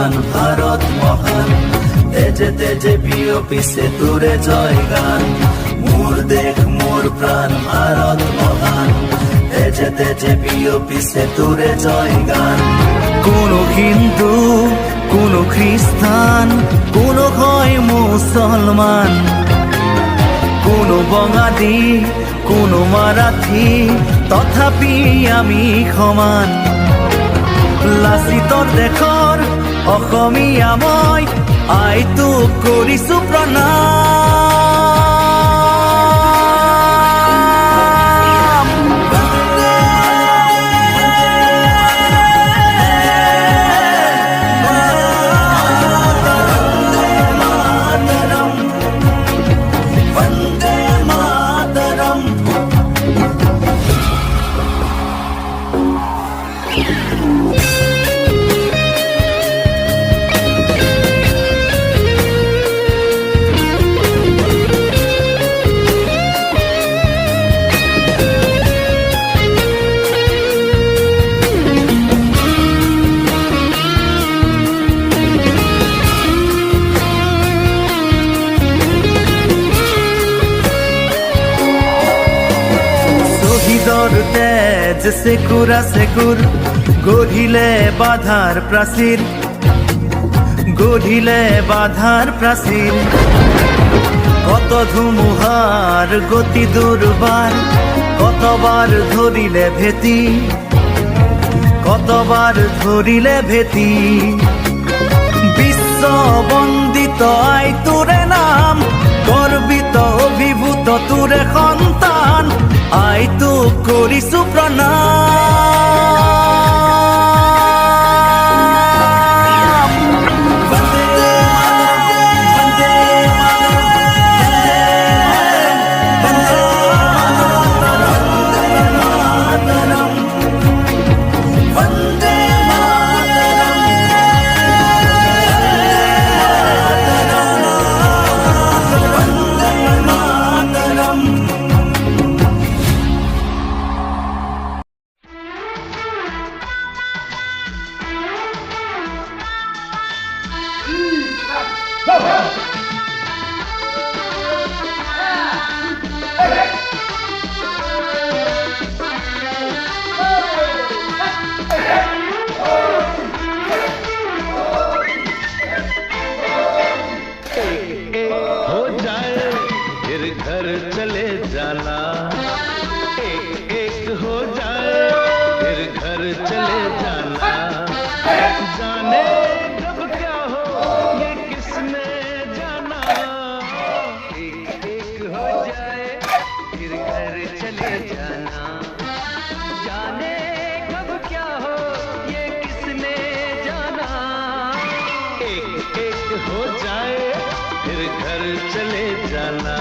গান ভারত মহান, তেজে তেজে বিয়পিছে তোরে জয় গান। মোর দেখ মোর প্রাণ ভারত মহান, তেজে তেজে বিয়পিছে তোরে জয় গান। কোন হিন্দু, কোন খ্রিস্টান, কোন হয় মুসলমান, কোন বঙালী, কোন মারাঠি, তথাপি আমি সমান। লাচিতৰ দেশৰ অসমীয়া মই, আই তোক কৰিছো প্ৰণাম। বন্দে মাতৰম। শহীদৰ তেজ চেকুৰা চেকুৰ, গঢ়িলে বাধাৰ প্ৰাচীৰ, গঢ়িলে বাধাৰ প্ৰাচীৰ। কত ধুমুহাৰ গতি দুৰ্বাৰ, কতবাৰ ধৰিলে ভেটি, কতবাৰ ধৰিলে ভেটি। বিশ্ব বন্দিত আই তোৰে নাম, গৰ্বিত অভিভূত তোৰে সন্তান, আই তোক কৰিছো প্ৰণাম। বন্দে বন্দে মাতৰম, বন্দে মাতৰম। हो जाए फिर घर चले जाना, एक एक हो जाए फिर घर चले जाना। जाने कब क्या हो ये किसने जाना, एक एक हो जाए फिर घर चले जाना। जाने कब क्या हो ये किसने जाना, एक एक हो जाए फिर घर चले जाना।